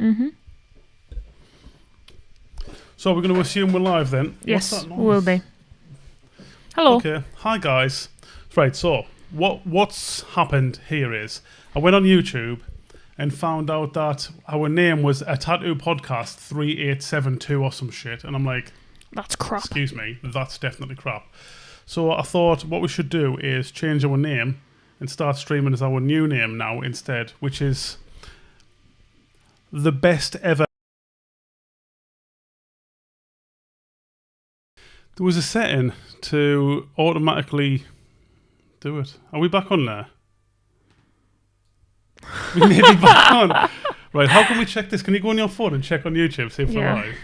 Mm-hmm. So we're going to assume we're live then. Yes, What's that noise? will be. Hello. Okay. Hi guys. Right. So what's happened here is I went on YouTube and found out that our name was a Tattoo Podcast 3872 or some shit, and I'm like, That's crap. excuse me, that's definitely crap. So I thought what we should do is change our name and start streaming as our new name now instead, which is the best ever. There was a setting to automatically do it. Are we back on there? We may be back on. Right, how can we check this? Can you go on your phone and check on YouTube, see if we're live?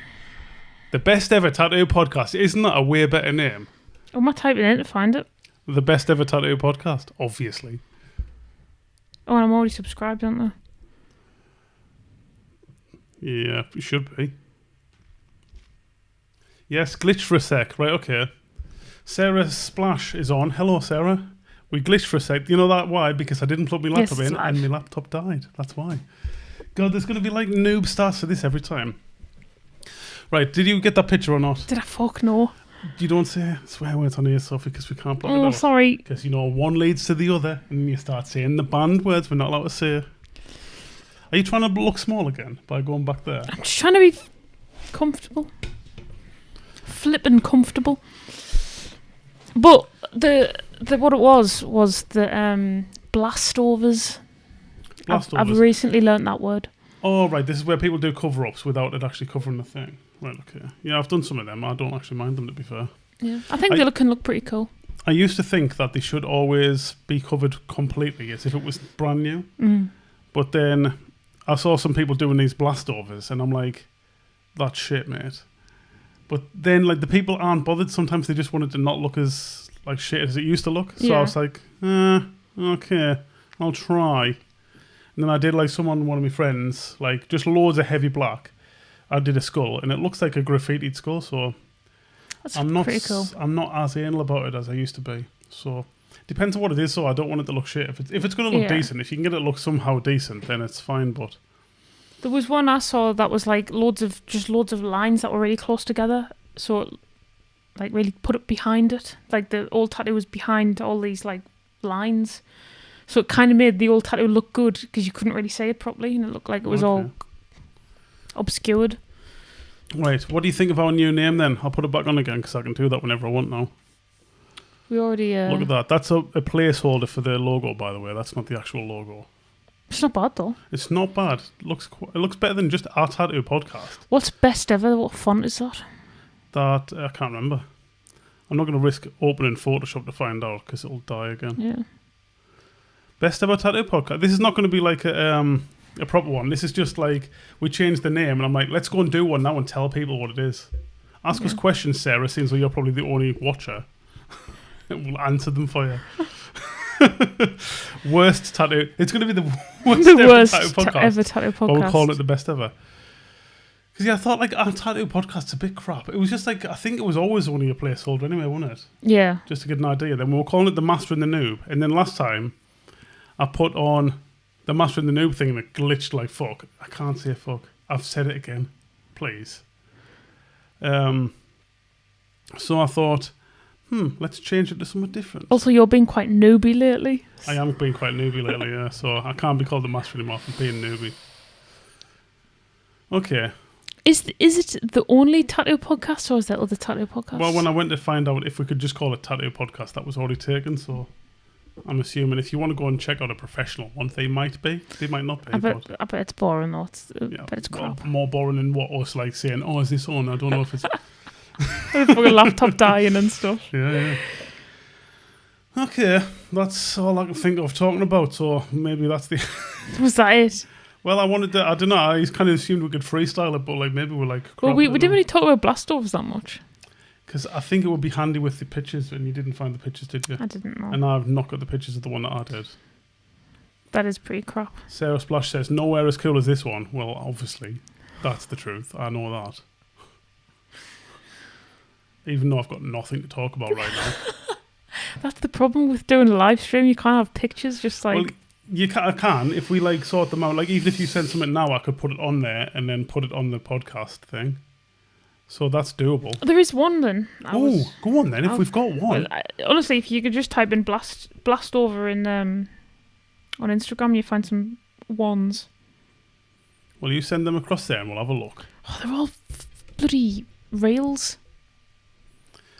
The best ever tattoo podcast. Isn't that a way better name? Am I typing in to find it? The best ever tattoo podcast, obviously. Oh, and I'm already subscribed, aren't I? Yeah, it should be. Yes, glitched for a sec. Right, okay. Sarah Splash is on. Hello, Sarah. We glitched for a sec. You know that why? Because I didn't plug my laptop in and my laptop died. That's why. God, there's going to be like noob starts for this every time. Right, did you get that picture or not? Did I fuck no? You don't say swear words on here, Sophie, because we can't block it out. Oh, sorry. Because, you know, one leads to the other, and you start saying the banned words we're not allowed to say. Are you trying to look small again by going back there? I'm just trying to be comfortable. Flippin' comfortable. But the what it was the blastovers. I've recently learnt that word. Oh, right. This is where people do cover-ups without it actually covering the thing. Right, okay. Yeah, I've done some of them. I don't actually mind them, to be fair. Yeah, I think they can look pretty cool. I used to think that they should always be covered completely, as if it was brand new. Mm. But then I saw some people doing these blastovers, and I'm like, that's shit, mate. But then, like, the people aren't bothered. Sometimes they just wanted to not look as, like, shit as it used to look. So I was like, okay, I'll try. And then I did, like, one of my friends, like, just loads of heavy black. I did a skull, and it looks like a graffitied skull, so That's pretty cool. I'm not as anal about it as I used to be. So depends on what it is, so I don't want it to look shit. If it's going to look decent, if you can get it to look somehow decent, then it's fine, but... There was one I saw that was like loads of lines that were really close together, so it, like really put it behind it. Like the old tattoo was behind all these like lines, so it kind of made the old tattoo look good because you couldn't really say it properly, and it looked like it was all obscured. Right, what do you think of our new name then? I'll put it back on again because I can do that whenever I want now. We already look at that. That's a placeholder for the logo, by the way. That's not the actual logo. It's not bad though. It's not bad. It looks better than just our tattoo podcast. What's best ever? What font is that? That I can't remember. I'm not going to risk opening Photoshop to find out because it'll die again. Yeah. Best ever tattoo podcast. This is not going to be like a proper one. This is just like we changed the name, and I'm like, let's go and do one now and tell people what it is. Ask us questions, Sarah. Since you're probably the only watcher, we'll answer them for you. Worst tattoo. It's going to be the worst ever tattoo podcast. But we'll call it the best ever. Because I thought like our tattoo podcast's a bit crap. It was just like I think it was always only a placeholder anyway, wasn't it? Yeah. Just to get an idea. Then we were calling it the Master and the Noob, and then last time I put on the Master and the Noob thing and it glitched like fuck. I can't say fuck. I've said it again. Please. So I thought, let's change it to something different. Also, you're being quite newbie lately. I am being quite newbie lately, yeah. So I can't be called the Master anymore for being newbie. Okay. Is it the only tattoo podcast, or is there other tattoo podcasts? Well, when I went to find out if we could just call it tattoo podcast, that was already taken. So I'm assuming if you want to go and check out a professional one, they might be. They might not be. I bet it's boring though. But it's crap. More boring than what us like saying, oh, is this on? I don't know if it's... With a laptop dying and stuff. Yeah. Okay, that's all I can think of talking about, so maybe that's the... Was that it? Well, I wanted to... I don't know, I kind of assumed we could freestyle it, but like maybe we're like... Well, we didn't really talk about blastovers that much. Because I think it would be handy with the pictures, and you didn't find the pictures, did you? I didn't know. And I've not got the pictures of the one that I did. That is pretty crap. Sarah Splash says, nowhere as cool as this one. Well, obviously, that's the truth. I know that. Even though I've got nothing to talk about right now. That's the problem with doing a live stream. You can't have pictures just like... Well, I can if we like sort them out. Like even if you send something now, I could put it on there and then put it on the podcast thing. So that's doable. There is one then. Go on then. If we've got one, well, honestly, if you could just type in blast over in on Instagram, you find some ones. Well, you send them across there and we'll have a look. Oh, they're all bloody reels.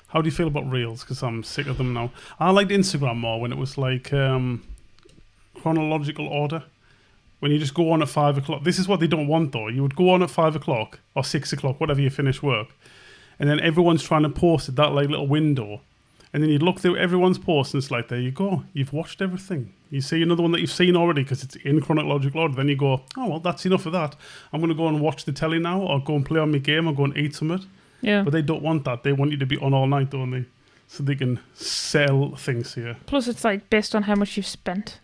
How do you feel about reels? Because I'm sick of them now. I liked Instagram more when it was like chronological order. When you just go on at 5 o'clock. This is what they don't want though. You would go on at 5 o'clock or 6 o'clock, whatever you finish work. And then everyone's trying to post at that like little window. And then you'd look through everyone's posts and it's like, there you go. You've watched everything. You see another one that you've seen already because it's in chronological order. Then you go, oh, well, that's enough of that. I'm going to go and watch the telly now or go and play on my game or go and eat something. Yeah. But they don't want that. They want you to be on all night, don't they? So they can sell things here. Plus, it's like based on how much you've spent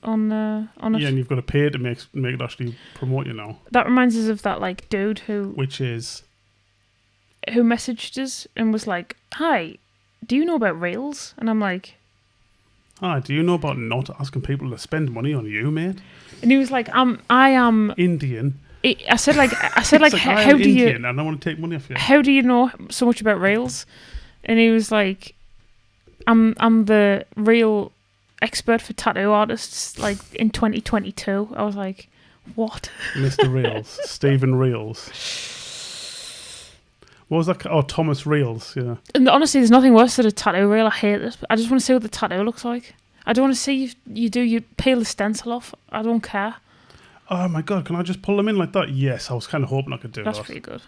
on it. Yeah, and you've got to pay to make it actually promote you now. That reminds us of that like dude who messaged us and was like, "Hi, do you know about Rails?" And I'm like, "Hi, do you know about not asking people to spend money on you, mate?" And he was like, I am Indian." I said like, how do Indian, and I want to take money off you. How do you know so much about Rails? And he was like, I'm the real expert for tattoo artists, like in 2022. I was like, what? Mr. Reels, Stephen Reels. What was that? Oh, Thomas Reels, yeah. And honestly, there's nothing worse than a tattoo reel. I hate this. I just want to see what the tattoo looks like. I don't want to see you peel the stencil off. I don't care. Oh my god, can I just pull them in like that? Yes, I was kind of hoping I could do that. That's pretty good.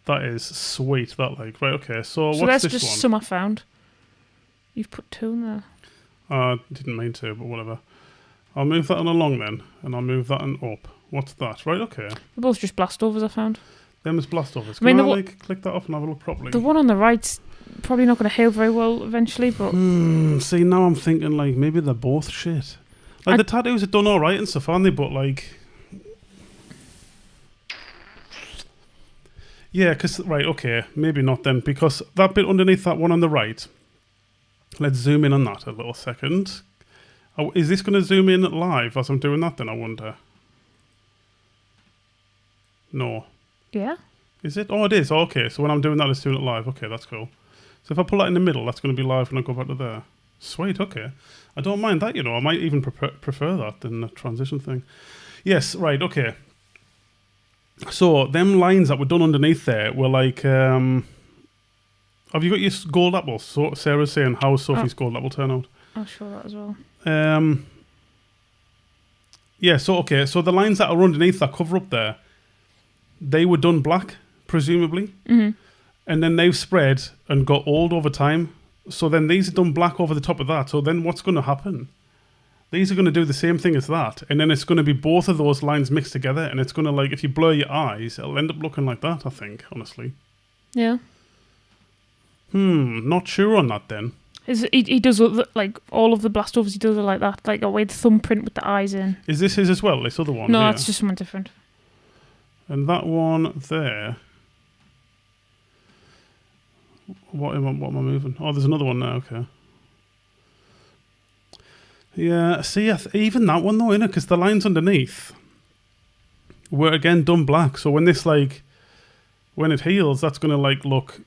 That is sweet, that like. Right, okay, so what's that's this just one? some I found. You've put 2 in there. Didn't mean to, but whatever. I'll move that on along then, and I'll move that on up. What's that? Right, okay. They're both just blastovers I found. Them is blastovers. I mean, Can I click that off and have a look properly? The one on the right's probably not going to heal very well eventually, but... See, now I'm thinking, like, maybe they're both shit. Like, the tattoos are done alright and stuff, aren't they? But, like... Yeah, because... Right, okay. Maybe not then, because that bit underneath that one on the right... Let's zoom in on that a little second. Oh, is this going to zoom in live as I'm doing that then, I wonder? No. Yeah. Is it? Oh, it is. Oh, okay, so when I'm doing that, it's doing it live. Okay, that's cool. So if I pull that in the middle, that's going to be live when I go back to there. Sweet, okay. I don't mind that, you know. I might even prefer that than the transition thing. Yes, right, okay. So, them lines that were done underneath there were like... have you got your gold apple? So Sarah's saying, how's Sophie's gold apple turn out? I'll show that as well. Yeah, so okay, so the lines that are underneath that cover up there, they were done black, presumably. Mm-hmm. And then they've spread and got old over time. So then these are done black over the top of that. So then what's going to happen? These are going to do the same thing as that. And then it's going to be both of those lines mixed together. And it's going to, like, if you blur your eyes, it'll end up looking like that, I think, honestly. Yeah. Not sure on that then. He does, like, all of the blastovers, he does it like that. Like a weird thumbprint with the eyes in. Is this his as well, this other one? No, here? it's just someone different. And that there... What am I moving? Oh, there's another one now, okay. Yeah, see, even that one though, innit? Because the lines underneath were again done black. So when this, like, when it heals, that's going to, like, look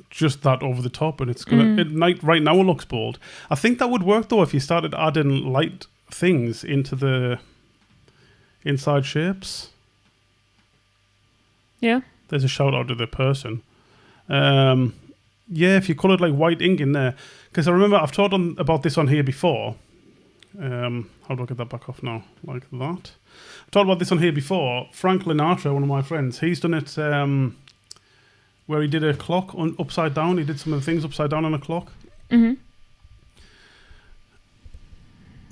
just that over the top. And it's going to, right now it looks bold. I think that would work though if you started adding light things into the inside shapes. Yeah. There's a shout out to the person. Yeah, if you coloured like white ink in there. Because I remember I've talked about this on here before. How do I get that back off now? Like that. I've talked about this on here before. Frank Linatra, one of my friends, he's done it where he did a clock upside down. He did some of the things upside down on a clock. Mm-hmm.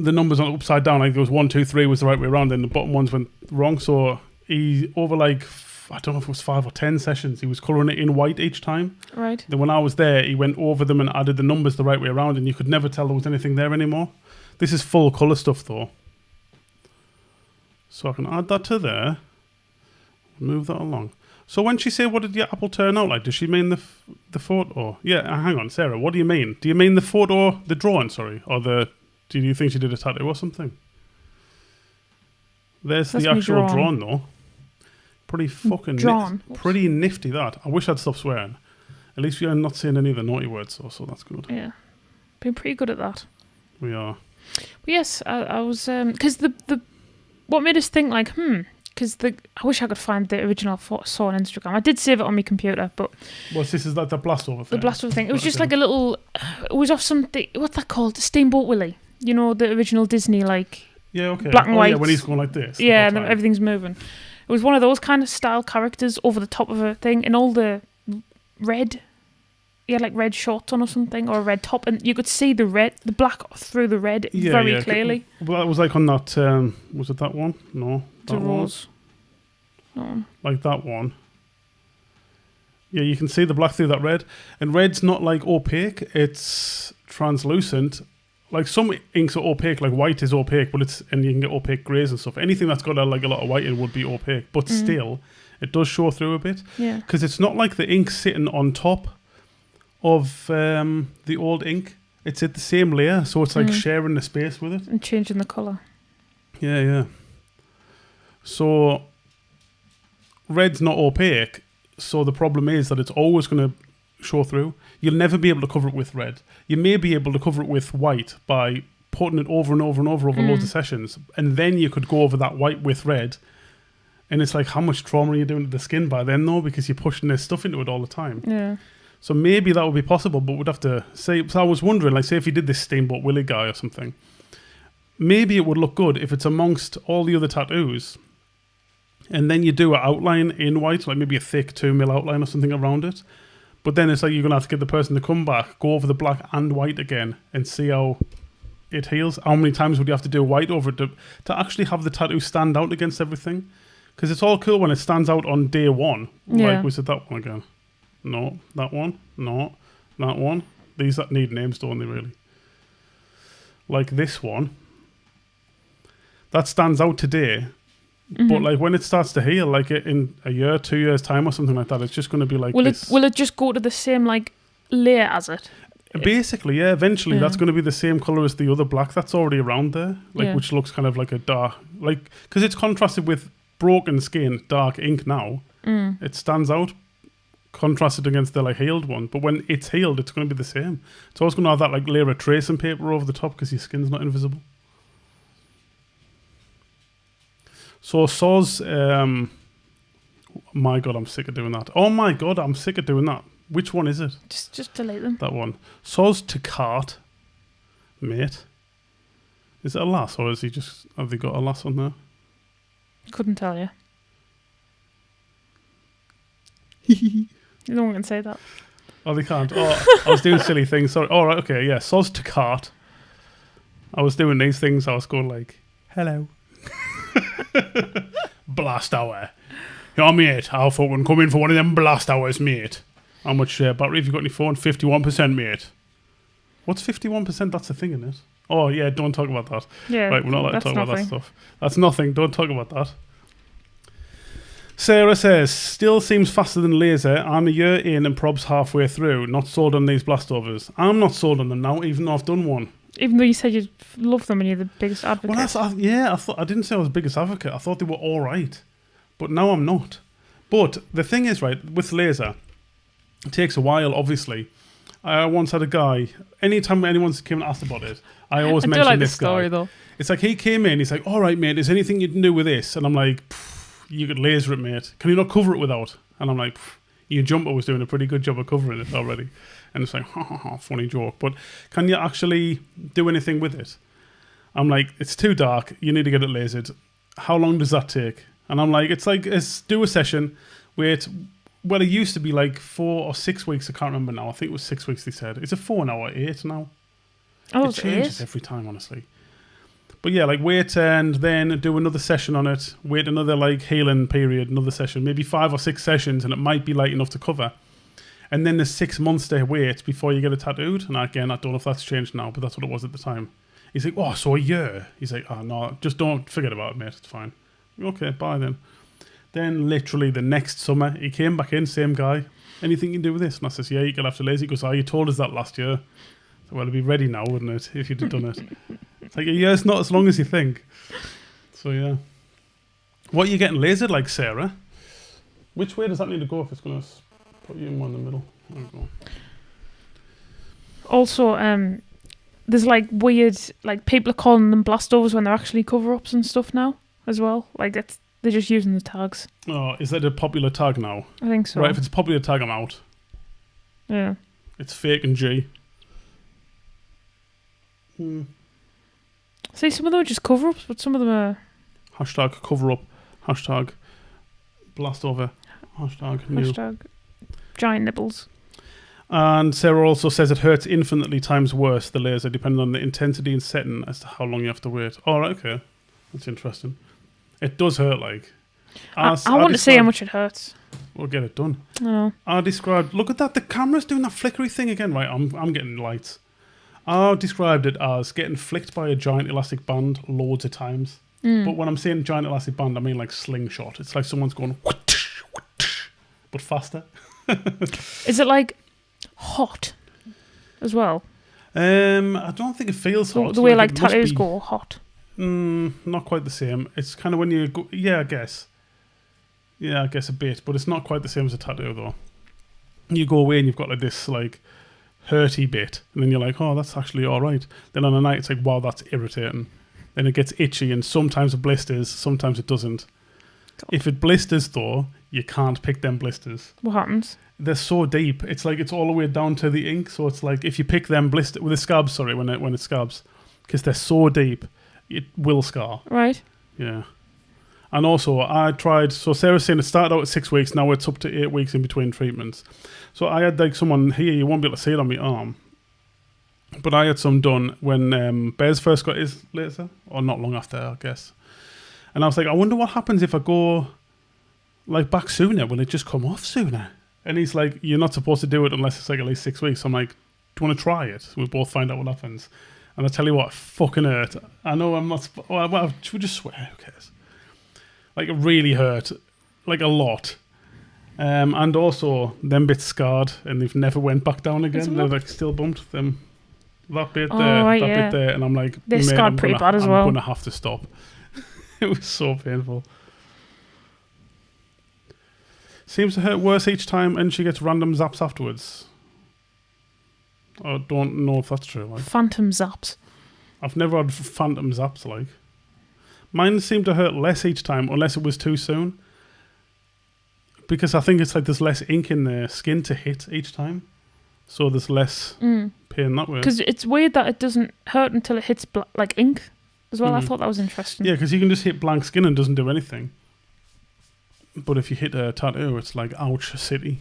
The numbers on upside down, like there was 1, 2, 3 was the right way around, and the bottom ones went wrong. So he, over like, I don't know if it was 5 or 10 sessions, he was colouring it in white each time. Right. Then when I was there, he went over them and added the numbers the right way around, and you could never tell there was anything there anymore. This is full colour stuff though. So I can add that to there. Move that along. So when she said, what did your apple turn out like? Does she mean the photo? Yeah, hang on, Sarah, what do you mean? Do you mean the photo, the drawing, sorry? Or the Do you think she did a tattoo or something? There's That's the me actual drawn. drawn though. Pretty fucking Drawn. pretty nifty that. I wish I'd stopped swearing. At least we are not saying any of the naughty words, so that's good. Yeah. Been pretty good at that. We are. But yes, I was because the what made us think like because I wish I could find the original saw on Instagram. I did save it on my computer, but What's this? Is that the blast over thing? the blast thing. It was just like a little. It was off something. What's that called? Steamboat Willy. You know the original Disney like. Yeah, okay. Black and white. Yeah, when he's going like this. Yeah, and everything's moving. It was one of those kind of style characters over the top of a thing, and all the red. He had like red shorts on or something, or a red top, and you could see the black through the red very clearly. Well, that was like on that. Was it that one? No, that rose. No. Like that one. Yeah, you can see the black through that red, and red's not like opaque; it's translucent. Like some inks are opaque, like white is opaque, but and you can get opaque greys and stuff. Anything that's got a lot of white in would be opaque, but still, it does show through a bit. Yeah, because it's not like the ink sitting on top of the old ink. It's at the same layer, so it's like sharing the space with it and changing the colour. Yeah. So red's not opaque, so the problem is that it's always going to show through. You'll never be able to cover it with red. You may be able to cover it with white by putting it over and over and over loads of sessions, and then you could go over that white with red. And it's like, how much trauma are you doing to the skin by then, though? Because you're pushing this stuff into it all the time. Yeah. So maybe that would be possible, but we'd have to say. So I was wondering, like, say if you did this Steamboat Willy guy or something, maybe it would look good if it's amongst all the other tattoos, and then you do an outline in white, like maybe a thick 2mm outline or something around it. But then it's like you're gonna have to get the person to come back, go over the black and white again, and see how it heals. How many times would you have to do white over it to actually have the tattoo stand out against everything? Because it's all cool when it stands out on day one. Yeah. Like, was it that one again? No, that one. No, that one. These that need names, don't they, really? Like this one. That stands out today. But like when it starts to heal, like in a year, 2 years time or something like that, it's just going to be like this. Will it just go to the same like layer as it? Basically, yeah. Eventually, that's going to be the same color as the other black that's already around there, like which looks kind of like a dark, like because it's contrasted with broken skin, dark ink now. It stands out, contrasted against the like healed one. But when it's healed, it's going to be the same. It's always going to have that like layer of tracing paper over the top because your skin's not invisible. So Saws, my God, I'm sick of doing that. Oh my God, I'm sick of doing that. Which one is it? Just delete them. That one. Saws to cart, mate. Is it a lass or is he just? Have they got a lass on there? Couldn't tell you. No one can say that. Oh, they can't. Oh, I was doing silly things. Sorry. All right. Okay. Yeah. Saws to cart. I was doing these things. I was going like, hello. Blast hour. Yeah, mate. I'll fucking come in for one of them blast hours, mate. How much battery have you got on your phone? 51%, mate. What's 51%? That's the thing, isn't it? Oh, yeah, don't talk about that. Yeah, right, we're not allowed to talk about that nothing. stuff. That's nothing. Don't talk about that. Sarah says, still seems faster than laser. I'm a year in and probs halfway through. Not sold on these blastovers. I'm not sold on them now, even though I've done one. Even though you said you love them and you're the biggest advocate. Well, I didn't say I was the biggest advocate. I thought they were all right. But now I'm not. But the thing is, right, with laser, it takes a while, obviously. I once had a guy, anytime anyone came and asked about it, I always mention like this the story, guy. though. It's like he came in, he's like, all right, mate, is there anything you can do with this? And I'm like, you could laser it, mate. Can you not cover it without? And I'm like, your jumper was doing a pretty good job of covering it already. And it's like, funny joke. But can you actually do anything with it? I'm like, it's too dark. You need to get it lasered. How long does that take? And I'm like, it's do a session. Wait, well, it used to be like 4 or 6 weeks. I can't remember now. I think it was 6 weeks, they said. It's a 4 now or 8 now. Oh, it changes every time, honestly. But yeah, like wait and then do another session on it. Wait another like healing period, another session. Maybe 5 or 6 sessions and it might be light enough to cover. And then there's 6 months to wait before you get it tattooed. And again, I don't know if that's changed now, but that's what it was at the time. He's like, oh, so a year. He's like, oh, no, just don't forget about it, mate. It's fine. Okay, bye then. Then literally the next summer, he came back in, same guy. Anything you can do with this? And I says, yeah, you can have to laser. He goes, oh, you told us that last year. So, well, it'd be ready now, wouldn't it, if you'd have done it? It's like a year's not as long as you think. So yeah. What are you getting lasered like, Sarah? Which way does that need to go if it's going to put you in one in the middle? There we go. Also, there's like weird, like people are calling them blastovers when they're actually cover-ups and stuff now as well. Like they're just using the tags. Oh, is that a popular tag now? I think so. Right, if it's a popular tag, I'm out. Yeah. It's fake and G. See, some of them are just cover-ups, but some of them are... Hashtag cover up. Hashtag blast over. Hashtag new. Hashtag giant nibbles. And Sarah also says it hurts infinitely times worse, the laser, depending on the intensity and setting as to how long you have to wait. Oh, right, okay. That's interesting. It does hurt, like. I want to see how much it hurts. We'll get it done. No. I described... Look at that. The camera's doing that flickery thing again. Right, I'm getting lights. I described it as getting flicked by a giant elastic band loads of times. But when I'm saying giant elastic band, I mean like slingshot. It's like someone's going... but faster. Is it like hot as well? I don't think it feels hot. The way like tattoos go hot. Not quite the same. It's kind of when you go... Yeah, I guess. Yeah, I guess a bit. But it's not quite the same as a tattoo, though. You go away and you've got like this like hurty bit. And then you're like, oh, that's actually all right. Then on a night, it's like, wow, that's irritating. Then it gets itchy and sometimes it blisters, sometimes it doesn't. God. If it blisters, though, you can't pick them blisters. What happens? They're so deep. It's like it's all the way down to the ink. So it's like if you pick them blister with the scabs, sorry, when it scabs, because they're so deep, it will scar. Right. Yeah. And also, I tried... So Sarah's saying it started out at 6 weeks. Now it's up to 8 weeks in between treatments. So I had like someone here. You won't be able to see it on my arm. But I had some done when Bez first got his laser. Or not long after, I guess. And I was like, I wonder what happens if I go like back sooner. Will it just come off sooner? And he's like, you're not supposed to do it unless it's like at least 6 weeks. I'm like, do you want to try it? We'll both find out what happens. And I tell you what, it fucking hurt. I know I'm not... Well, should we just swear? Who cares? Like, it really hurt. Like, a lot. And also, them bits scarred, and they've never went back down again. They're, like, still bumped. Them, that bit there, right, that yeah. bit there. And I'm like, they're scarred pretty bad as well. I'm going to have to stop. It was so painful. Seems to hurt worse each time, and she gets random zaps afterwards. I don't know if that's true. Like. Phantom zaps. I've never had phantom zaps, like. Mine seemed to hurt less each time, unless it was too soon. Because I think it's like there's less ink in the skin to hit each time. So there's less pain that way. Because it's weird that it doesn't hurt until it hits like ink as well. I thought that was interesting. Yeah, because you can just hit blank skin and it doesn't do anything. But if you hit a tattoo, it's like, ouch, city.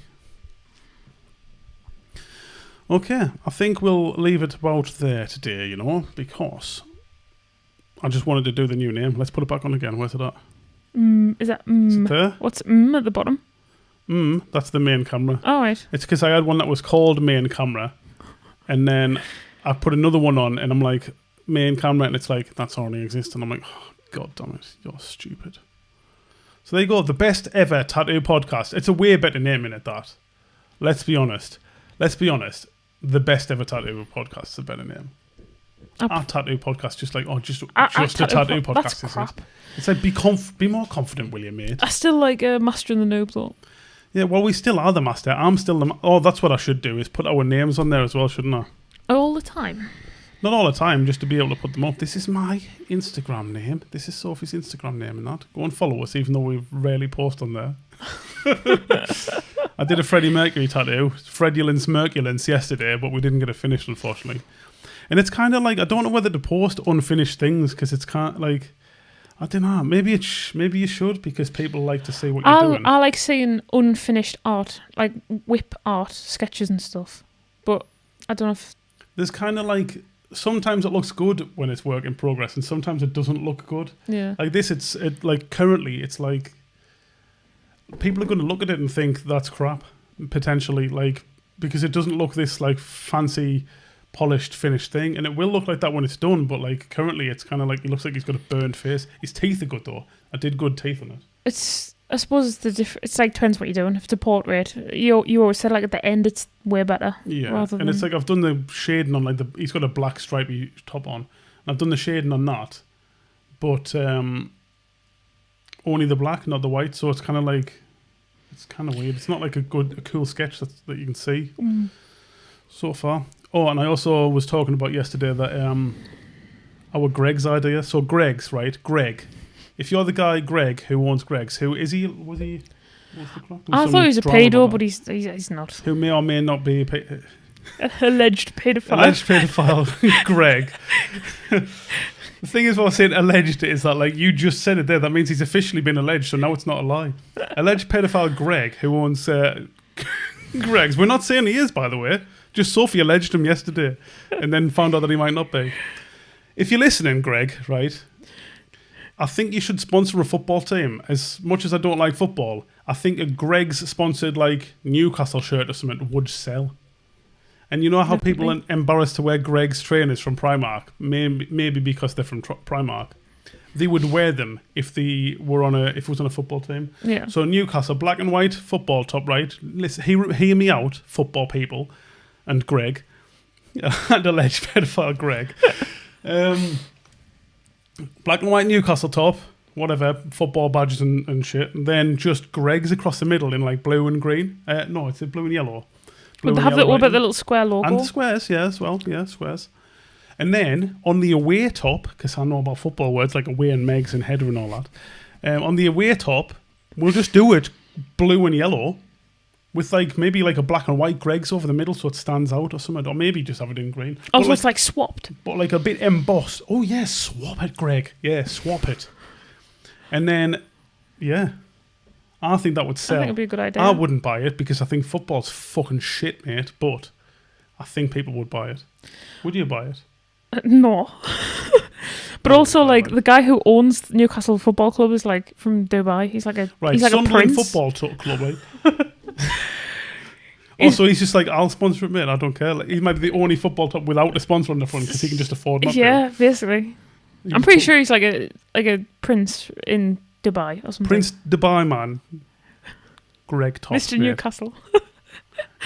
Okay, I think we'll leave it about there today, you know, because I just wanted to do the new name. Let's put it back on again. Where's it at? Is that Is it there? What's at the bottom? That's the main camera. Oh, right. It's because I had one that was called main camera, and then I put another one on, and I'm like, main camera, and it's like, that's already exists, and I'm like, oh, god damn it, you're stupid. So there you go, the best ever tattoo podcast. It's a way better name in it, that. Let's be honest. The best ever tattoo podcast is a better name. Our tattoo podcast, just like, just a tattoo podcast. That's crap. It's like, be more confident, will you, mate? I still like Master and the Noob, though. Yeah, well, we still are the master. I'm still the... Oh, that's what I should do, is put our names on there as well, shouldn't I? All the time? Not all the time, just to be able to put them up. This is my Instagram name. This is Sophie's Instagram name and that. Go and follow us, even though we rarely post on there. I did a Freddie Mercury tattoo, Fredulence Merculence, yesterday, but we didn't get it finished, unfortunately. And it's kind of like, I don't know whether to post unfinished things, because it's kind of like... I don't know. Maybe you should, because people like to see what you're doing. I like seeing unfinished art, like whip art, sketches and stuff. But I don't know if... There's kind of like... Sometimes it looks good when it's work in progress, and sometimes it doesn't look good. Yeah. Like this, like currently, it's like... People are going to look at it and think that's crap, potentially, like... Because it doesn't look this, like, fancy... polished, finished thing, and it will look like that when it's done, but like currently it's kind of like, it looks like he's got a burnt face. His teeth are good though. I did good teeth on it. I suppose it's like depends what you're doing. If it's a portrait, you always said like at the end it's way better. Yeah, and it's like I've done the shading on like he's got a black stripy top on, I've done the shading on that, but only the black, not the white. So it's kind of like, it's kind of weird. It's not like a cool sketch that you can see so far. Oh, and I also was talking about yesterday that our Greg's idea. So Greg's, right? Greg. If you're the guy, Greg, who owns Greg's, who is he? Was he? What's the clock? I thought he was a pedo, but he's not. Who may or may not be Alleged paedophile. Alleged paedophile, Greg. The thing is, what I was saying alleged is that, like, you just said it there. That means he's officially been alleged, so now it's not a lie. Alleged paedophile Greg, who owns Greg's. We're not saying he is, by the way. Just Sophie alleged him yesterday and then found out that he might not be. If you're listening, Greg, right, I think you should sponsor a football team. As much as I don't like football, I think a Greg's sponsored, like, Newcastle shirt or something would sell. And you know how people are embarrassed to wear Greg's trainers from Primark? Maybe because they're from Primark. They would wear them if they were if it was on a football team. Yeah. So Newcastle, black and white football top, right? Listen, hear me out, football people, and Greg, and alleged pedophile Greg. Black and white Newcastle top, whatever, football badges and shit, and then just Greg's across the middle in like blue and green. No, it's blue and yellow. Would they have what about the little square logo? And the squares, yeah, as well. Yeah, squares. And then on the away top, because I know about football words like away and megs and header and all that, on the away top, we'll just do it blue and yellow with like maybe like a black and white Greg's over the middle so it stands out or something. Or maybe just have it in green. Oh, so it's like swapped. But like a bit embossed. Oh, yeah, swap it, Greg. Yeah, swap it. And then, yeah. I think that would sell. I think it'd be a good idea. I wouldn't buy it because I think football's fucking shit, mate. But I think people would buy it. Would you buy it? No. But also, like, the guy who owns Newcastle Football Club is like from Dubai. He's like a he's like a prince. Football Club, right? Also, he's just like, I'll sponsor it, mate. I don't care. Like, he might be the only football club without a sponsor on the front because he can just afford not to. Yeah, basically. I'm pretty sure he's like a prince in Dubai or something. Prince Dubai, man. Greg Tops, Mr. mate. Newcastle.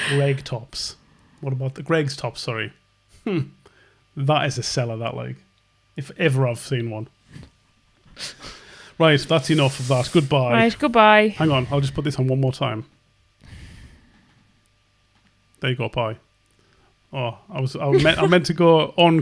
Greg Tops. What about the Greg's Tops? Sorry. That is a seller, that, like. If ever I've seen one. Right, that's enough of that. Goodbye. Right, goodbye. Hang on, I'll just put this on one more time. There you go, bye. Oh, I meant to go on